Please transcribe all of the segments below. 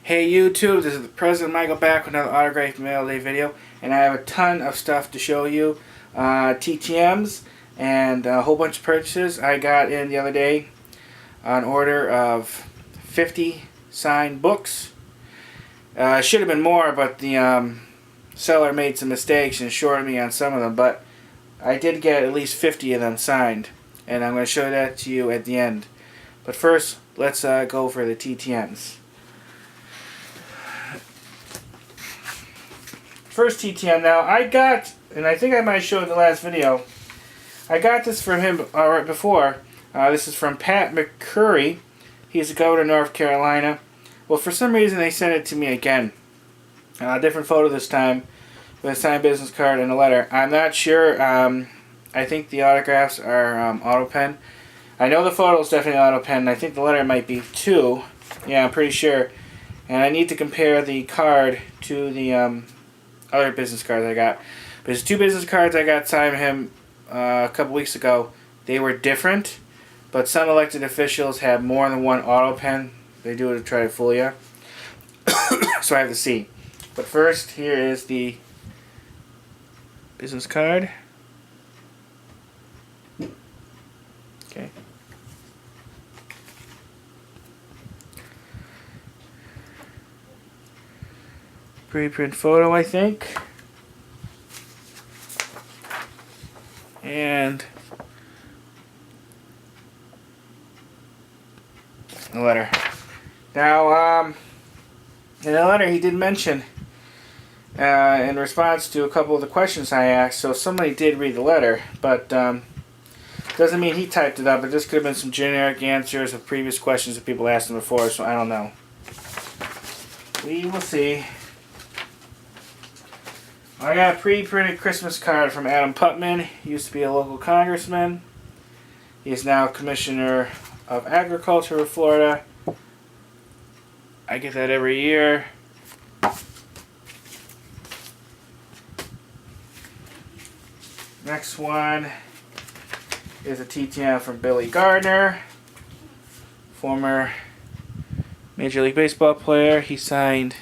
Hey YouTube, this is the President Michael back with another autographed mail day video, and I have a ton of stuff to show you. TTMs and a whole bunch of purchases. I got in the other day an order of 50 signed books. It should have been more, but the seller made some mistakes and shorted me on some of them, but I did get at least 50 of them signed, and I'm going to show that to you at the end. But first, let's go for the TTMs. First TTM. Now I got, and I think I might show it in the last video, I got this from him right before. This is from Pat McCurry. He's the governor of North Carolina. Well, for some reason they sent it to me again. Different photo this time, with a signed business card and a letter. I'm not sure. I think the autographs are auto pen. I know the photo is definitely auto pen, and I think the letter might be too. Yeah, I'm pretty sure. And I need to compare the card to the other business cards I got. But there's two business cards I got signed him a couple weeks ago. They were different, but some elected officials have more than one auto pen. They do it to try to fool you. So I have to see. But first, here is the business card. Okay. Preprint photo, I think. And the letter. Now, in the letter he did mention, in response to a couple of the questions I asked, so somebody did read the letter, but doesn't mean he typed it up. It just could have been some generic answers of previous questions that people asked him before, so I don't know. We will see. I got a pre-printed Christmas card from Adam Putman. He used to be a local congressman. He is now Commissioner of Agriculture of Florida. I get that every year. Next one is a TTM from Billy Gardner, former Major League Baseball player. He signed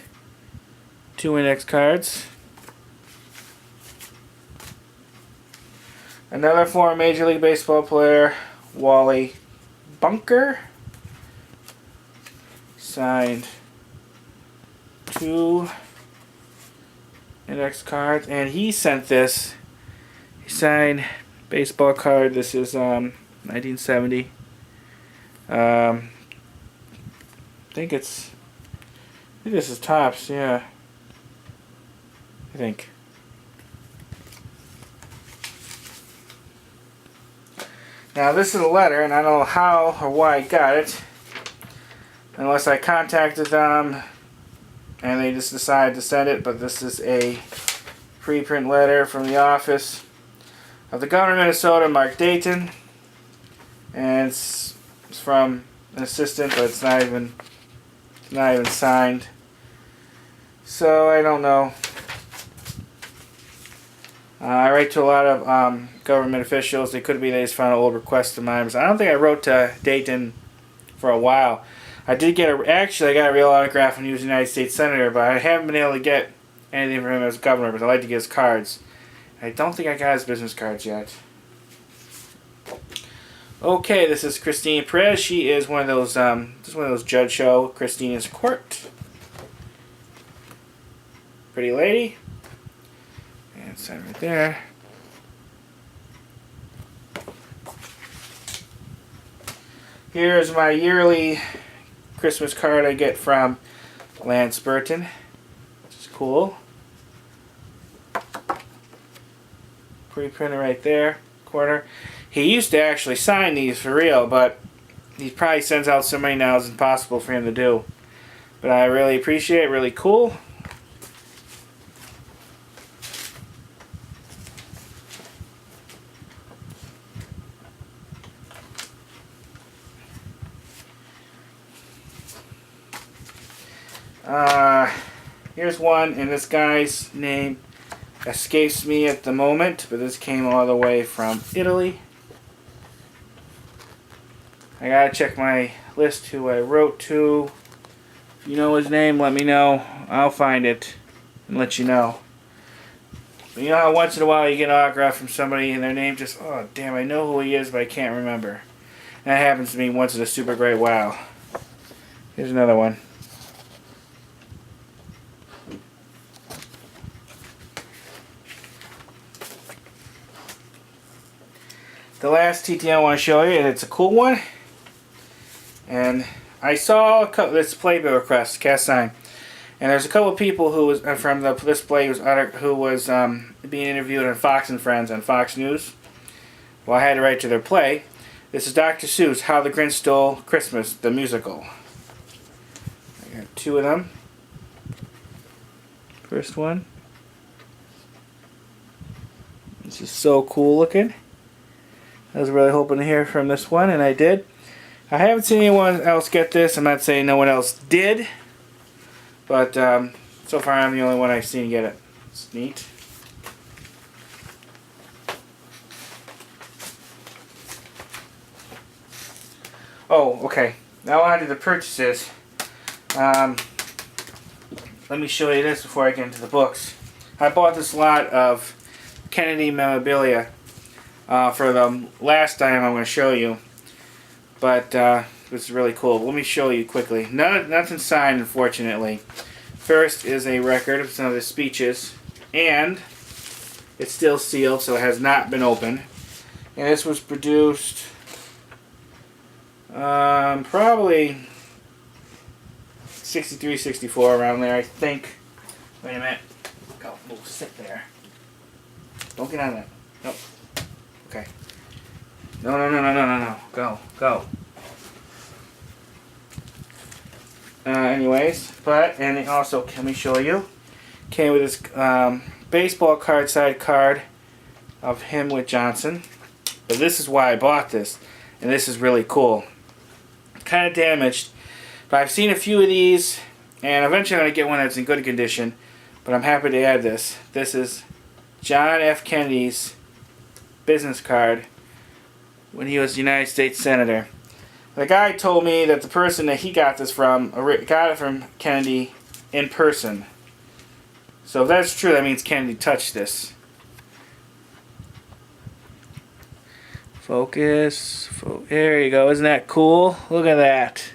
2 index cards. Another former Major League Baseball player, Wally Bunker, signed 2 index cards, and he sent this. He signed baseball card. This is 1970. I think this is Topps. Yeah, I think. Now this is a letter, and I don't know how or why I got it, unless I contacted them and they just decided to send it, but this is a preprint letter from the office of the governor of Minnesota, Mark Dayton, and it's from an assistant, but it's not even signed, so I don't know. I write to a lot of government officials. It could be they just found an old request of mine. I don't think I wrote to Dayton for a while. I did get actually I got a real autograph when he was a United States Senator, but I haven't been able to get anything from him as governor, but I like to get his cards. I don't think I got his business cards yet. Okay, this is Christine Perez. She is one of those just one of those judge show Christina's Court. Pretty lady. And sign right there. Here's my yearly Christmas card I get from Lance Burton, which is cool. Pre-printer right there, corner. He used to actually sign these for real, but he probably sends out so many now it's impossible for him to do. But I really appreciate it, really cool. Here's one, and this guy's name escapes me at the moment, but this came all the way from Italy. I gotta check my list who I wrote to. If you know his name, let me know. I'll find it and let you know. But you know how once in a while you get an autograph from somebody and their name just, oh damn, I know who he is, but I can't remember. And that happens to me once in a super great while. Here's another one. The last TTM I want to show you, and it's a cool one. And I saw this playbill request, cast sign, and there's a couple of people who was from the display who was being interviewed on Fox and Friends on Fox News. Well, I had to write to their play. This is Dr. Seuss, How the Grinch Stole Christmas, the musical. I got two of them. First one. This is so cool looking. I was really hoping to hear from this one, and I did. I haven't seen anyone else get this. I'm not saying no one else did, but so far I'm the only one I've seen get it. It's neat. Oh, okay. Now on to the purchases. Let me show you this before I get into the books. I bought this lot of Kennedy memorabilia for the last time I'm going to show you. But this is really cool. Let me show you quickly. Nothing signed, unfortunately. First is a record of some of his speeches, and it's still sealed, so it has not been opened. And this was produced probably 63, 64, around there, I think. Wait a minute. Go, we'll sit there. Don't get on that. Nope. Okay. No. Go. Anyways, and it also, let me show you, came with this baseball card side card of him with Johnson. But this is why I bought this, and this is really cool. Kind of damaged, but I've seen a few of these, and eventually I'm going to get one that's in good condition, but I'm happy to add this. This is John F. Kennedy's business card when he was United States Senator. The guy told me that the person that he got this from got it from Kennedy in person. So if that's true, that means Kennedy touched this. Focus. There you go. Isn't that cool? Look at that.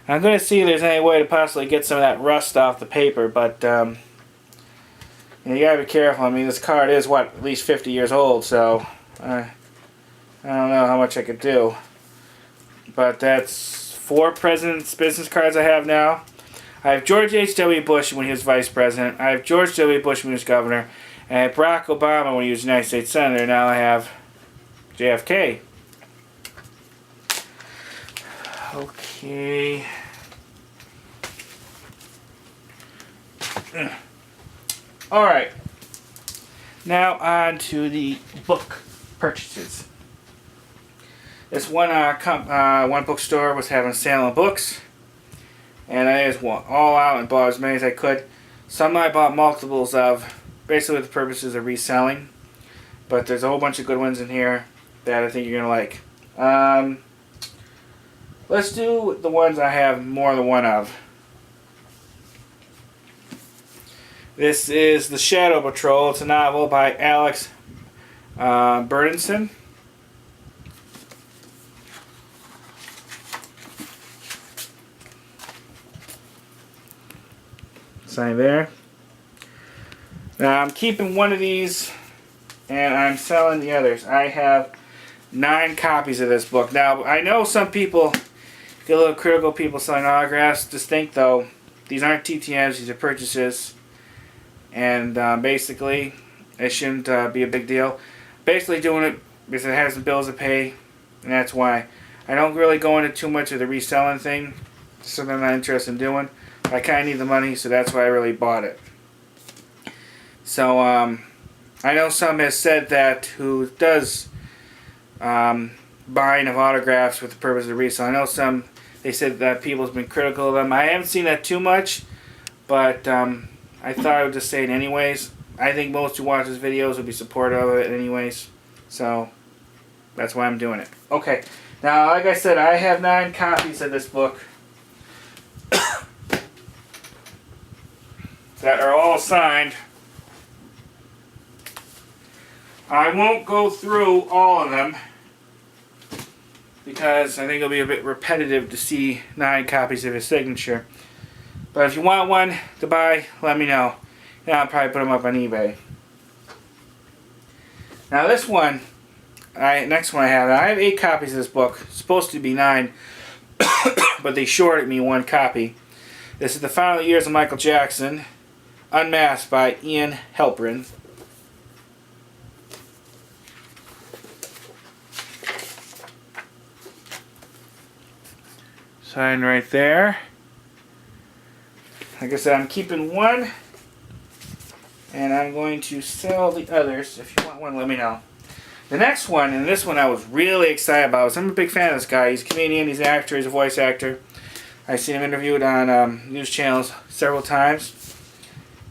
I'm going to see if there's any way to possibly get some of that rust off the paper, but you got to be careful. I mean, this card is, what, at least 50 years old, so I don't know how much I could do. But that's 4 presidents' business cards I have now. I have George H.W. Bush when he was vice president. I have George W. Bush when he was governor. And I have Barack Obama when he was United States Senator. Now I have JFK. Okay. Alright. Now on to the book purchases. This one bookstore was having a sale on books, and I just went all out and bought as many as I could. Some I bought multiples of, basically with the purposes of reselling. But there's a whole bunch of good ones in here that I think you're going to like. Let's do the ones I have more than one of. This is The Shadow Patrol. It's a novel by Alex Bernstein. Sign there. Now I'm keeping one of these and I'm selling the others. I have 9 copies of this book. Now I know some people get a little critical, people selling autographs. Just think though, these aren't TTMs, these are purchases. And basically, it shouldn't be a big deal. Basically doing it because it has some bills to pay, and that's why. I don't really go into too much of the reselling thing. It's something I'm not interested in doing. I kind of need the money, so that's why I really bought it. So, I know some has said that who does buying of autographs with the purpose of resale. I know some, they said that people have been critical of them. I haven't seen that too much, but I thought I would just say it anyways. I think most who watch these videos will be supportive of it anyways. So, that's why I'm doing it. Okay, now like I said, I have 9 copies of this book. that are all signed. I won't go through all of them because I think it'll be a bit repetitive to see 9 copies of his signature. But if you want one to buy, let me know. And I'll probably put them up on eBay. Now this one, next one I have 8 copies of this book. It's supposed to be 9, but they shorted me 1 copy. This is The Final Years of Michael Jackson, Unmasked by Ian Halperin. Signed right there. Like I said, I'm keeping 1, and I'm going to sell the others. If you want one, let me know. The next one, and this one I was really excited about. I'm a big fan of this guy. He's a comedian, he's an actor, he's a voice actor. I've seen him interviewed on news channels several times.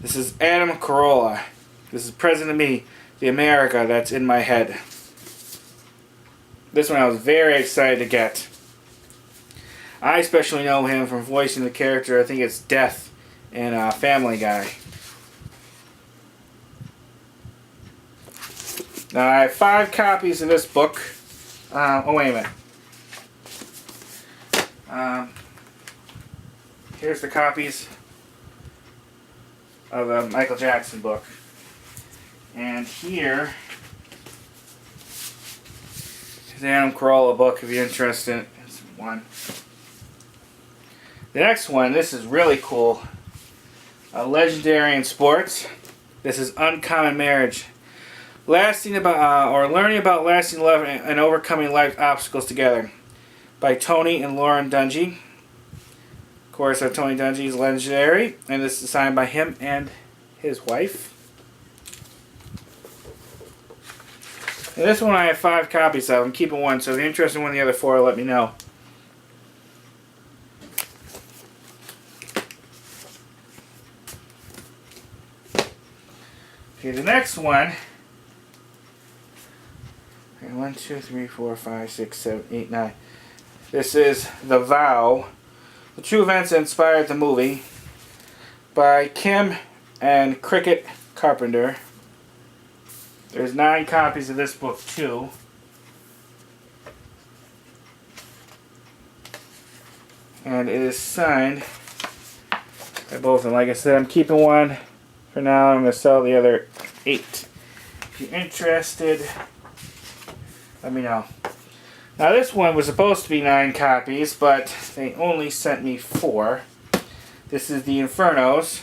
This is Adam Carolla. This is President of Me, the America that's in my head. This one I was very excited to get. I especially know him from voicing the character, I think it's Death in Family Guy. Now I have 5 copies of this book. Oh wait a minute. Here's the copies of the Michael Jackson book. And here is the Adam Carolla book if you're interested. It's 1. The next one, this is really cool. Legendary in Sports. This is Uncommon Marriage. Learning about lasting love and overcoming life's obstacles together. By Tony and Lauren Dungy. Of course, Tony Dungy is legendary, and this is signed by him and his wife. And this one I have 5 copies of. I'm keeping 1, so if you're interested in one of the other 4, let me know. Okay, the next one. 1, 2, 3, 4, 5, 6, 7, 8, 9. This is The Vow. The true events that inspired the movie. By Kim and Cricket Carpenter. There's 9 copies of this book too. And it is signed by both of them. Like I said, I'm keeping 1 for now. I'm going to sell the other 8. If you're interested, let me know. Now this one was supposed to be 9 copies, but they only sent me 4. This is The Infernos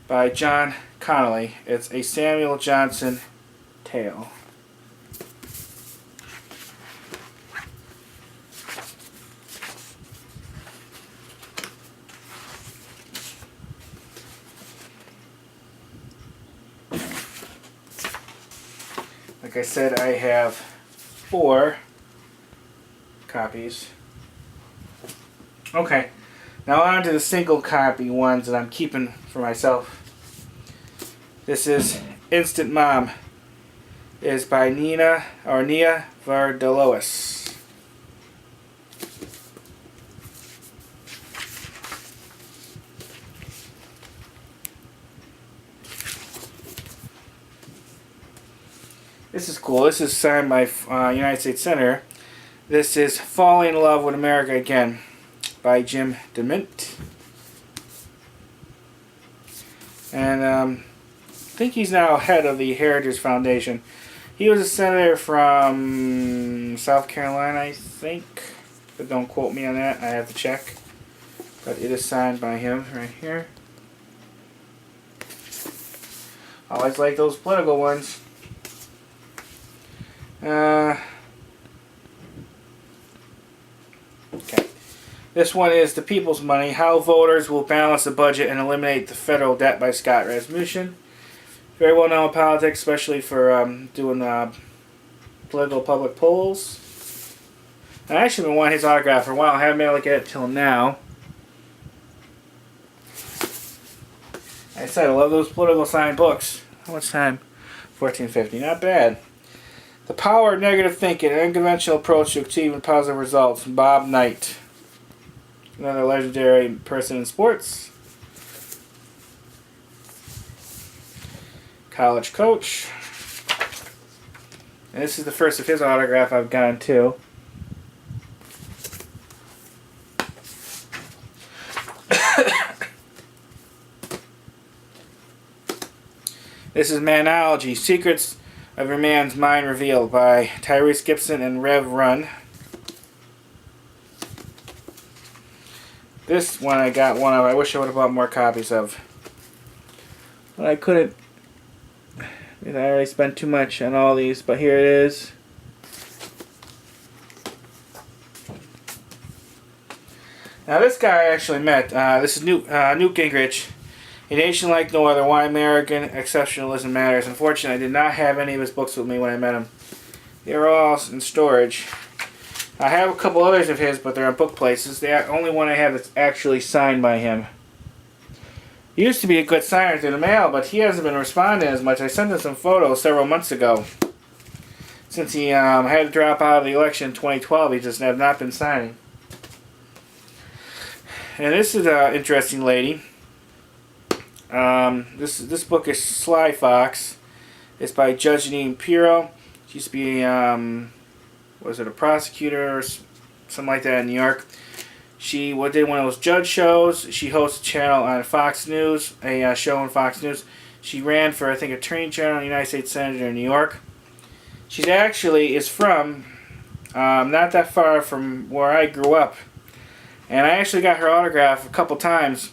by John Connolly. It's a Samuel Johnson tale. Like I said, I have 4 copies. Okay, now on to the single copy ones that I'm keeping for myself. This is Instant Mom. It is by Nia Vardalos. This is cool. This is signed by United States Senator. This is Falling in Love with America Again by Jim DeMint. And I think he's now head of the Heritage Foundation. He was a senator from South Carolina, I think. But don't quote me on that. I have to check. But it is signed by him right here. Always like those political ones. Okay. This one is The People's Money, How Voters Will Balance the Budget and Eliminate the Federal Debt by Scott Rasmussen. Very well known in politics, especially for doing political public polls. I actually been wanting his autograph for a while. I haven't been able to get it till now. Like I said, I love those political signed books. How much time? $14.50. Not bad. The Power of Negative Thinking, an unconventional approach to achieving positive results. Bob Knight. Another legendary person in sports. college coach. And this is the first of his autograph I've gotten too. This is Manology, Secrets of Your Man's Mind Revealed by Tyrese Gibson and Rev Run. This one I got one of. I wish I would have bought more copies of. But I couldn't. I already spent too much on all these, but here it is. Now this guy I actually met. This is Newt Gingrich. A nation like no other. Why American exceptionalism matters. Unfortunately, I did not have any of his books with me when I met him. They were all in storage. I have a couple others of his, but they're on book places. The only one I have that's actually signed by him. He used to be a good signer through the mail, but he hasn't been responding as much. I sent him some photos several months ago. Since he had to drop out of the election in 2012, he just have not been signing. And this is an interesting lady. This book is Sly Fox. It's by Judge Jeanine Pirro. She used to be, was it a prosecutor or something like that in New York. She did one of those judge shows. She hosts a channel on Fox News, a show on Fox News. She ran for, I think, Attorney General and United States Senator in New York. She actually is from not that far from where I grew up. And I actually got her autograph a couple times.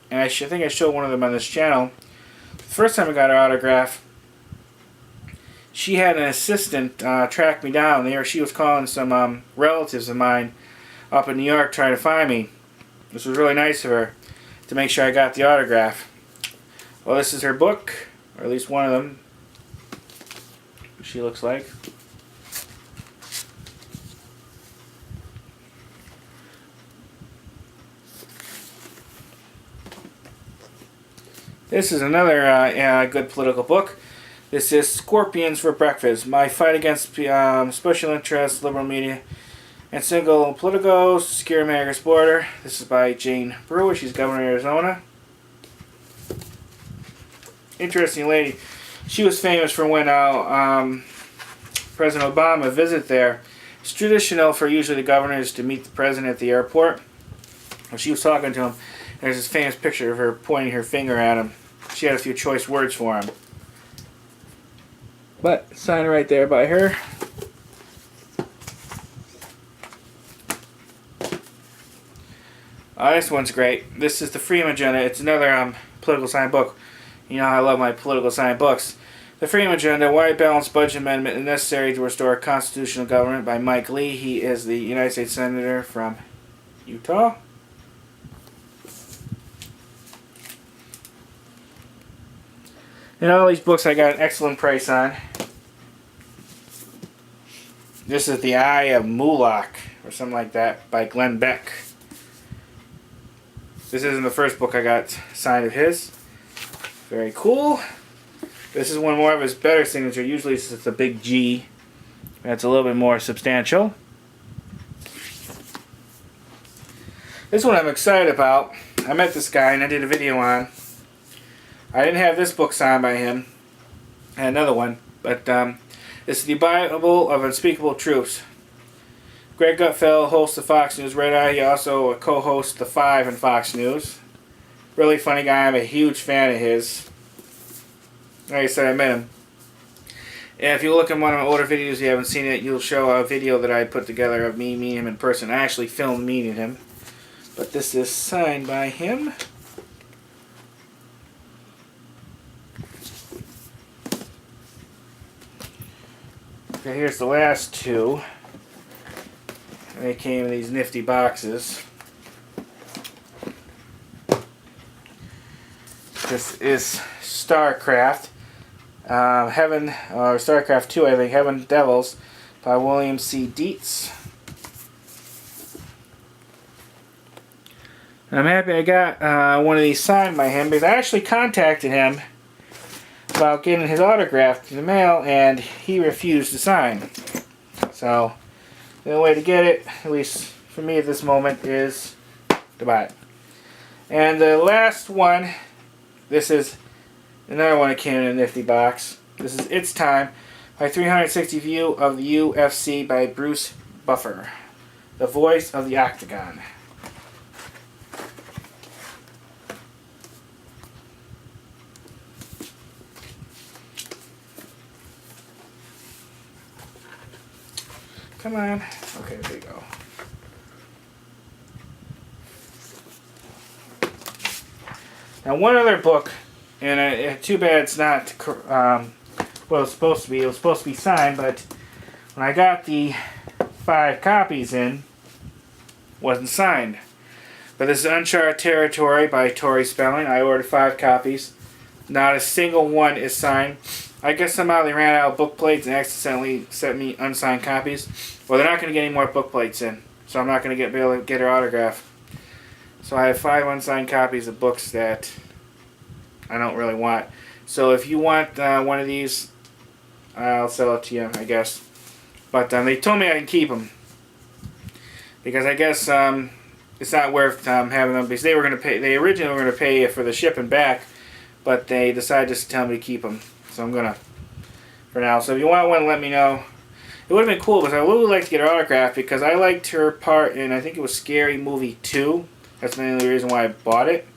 And I think I showed one of them on this channel. The first time I got her autograph, she had an assistant track me down there. She was calling some relatives of mine up in New York trying to find me. This was really nice of her to make sure I got the autograph. Well, this is her book, or at least one of them. What she looks like. This is another good political book. This is Scorpions for Breakfast. My Fight Against Special Interests, Liberal Media, and Single Politicos to Secure America's Border. This is by Jane Brewer. She's governor of Arizona. Interesting lady. She was famous for when President Obama visited there. It's traditional for usually the governors to meet the president at the airport. When she was talking to him, there's this famous picture of her pointing her finger at him. She had a few choice words for him. But, sign right there by her. This one's great. This is the Freedom Agenda. It's another political science book. You know how I love my political science books. The Freedom Agenda, Why a Balanced Budget Amendment is Necessary to Restore Constitutional Government by Mike Lee. He is the United States Senator from Utah. And all these books I got an excellent price on. This is The Eye of Moloch, or something like that, by Glenn Beck. This isn't the first book I got signed of his. Very cool. This is one more of his better signature. Usually it's a big G. That's a little bit more substantial. This one I'm excited about. I met this guy and I did a video on. I didn't have this book signed by him. I had another one. But this is The Bible of Unspeakable Truths. Greg Gutfeld hosts the Fox News Red Eye. He also co-hosts The Five on Fox News. Really funny guy. I'm a huge fan of his. Like I said, I met him. And if you look at one of my older videos, you haven't seen it, you'll show a video that I put together of me meeting him in person. I actually filmed meeting him. But this is signed by him. Okay, here's the last two. They came in these nifty boxes. This is StarCraft. Heaven, or StarCraft 2, I think, Heaven Devils, by William C. Dietz. And I'm happy I got one of these signed by him, because I actually contacted him about getting his autograph in the mail, and he refused to sign. So, the only way to get it, at least for me at this moment, is to buy it. And the last one, this is Another one that came in a nifty box. This is It's Time, my 360 view of the UFC by Bruce Buffer, the voice of the Octagon. Come on. Okay, there you go. Now, one other book, and too bad it's not well, it's supposed to be. It was supposed to be signed, but when I got the 5 copies in, it wasn't signed. But this is Uncharted Territory by Tori Spelling. I ordered 5 copies. Not a single one is signed. I guess somehow they ran out of book plates and accidentally sent me unsigned copies. Well, they're not going to get any more book plates in, so I'm not going to be able to get her autograph. So I have 5 unsigned copies of books that I don't really want. So if you want one of these, I'll sell it to you, I guess. But they told me I can keep them, because I guess it's not worth having them, because they were going to pay. They originally were going to pay for the shipping back, but they decided just to tell me to keep them. So I'm gonna for now. So if you want one, let me know. It would have been cool, because I would like to get her autograph, because I liked her part in, I think it was Scary Movie 2. That's the only reason why I bought it.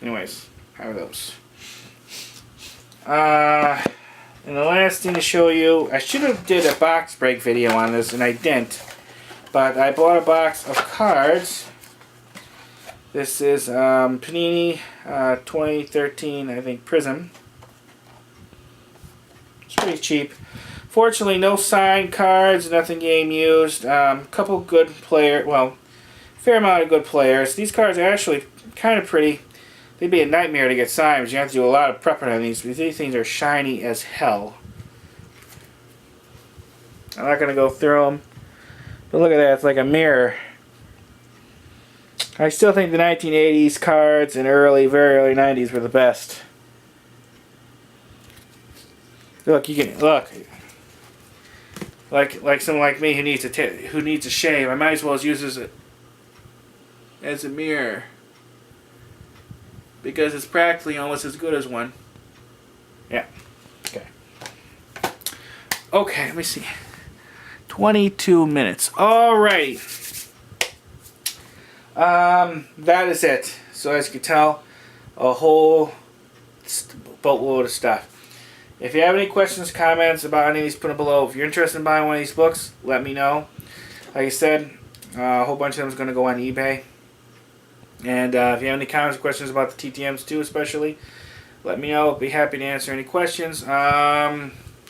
Anyways, how are those? And the last thing to show you, I should have did a box break video on this, and I didn't. But I bought a box of cards. This is Panini 2013, I think, Prism. It's pretty cheap. Fortunately, no signed cards, nothing game used. Couple good players, well, fair amount of good players. These cards are actually kind of pretty. They'd be a nightmare to get signed, because you have to do a lot of prepping on these, because these things are shiny as hell. I'm not going to go through them. But look at that, it's like a mirror. I still think the 1980s cards and very early 90s were the best. Look, you can look. Like someone like me who needs a shave, I might as well use this as a mirror, because it's practically almost as good as one. Yeah. Okay. Okay, let me see. 22 minutes. Alright. That is it. So as you can tell, a whole boatload of stuff. If you have any questions, comments about any of these, put them below. If you're interested in buying one of these books, let me know. Like I said, a whole bunch of them is going to go on eBay. And if you have any comments or questions about the TTMs too, especially, let me know. I'll be happy to answer any questions. I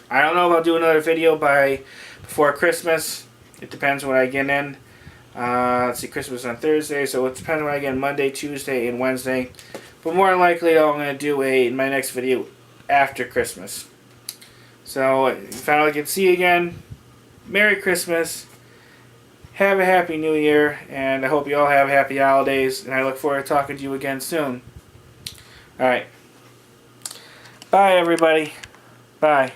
don't know if I'll do another video before Christmas. It depends what I get in. Let's see, Christmas on Thursday, so it depends when I get in Monday, Tuesday, and Wednesday. But more than likely, I'm going to do my next video after Christmas. So, if I don't get to see you again, Merry Christmas. Have a Happy New Year, and I hope you all have happy holidays, and I look forward to talking to you again soon. Alright. Bye, everybody. Bye.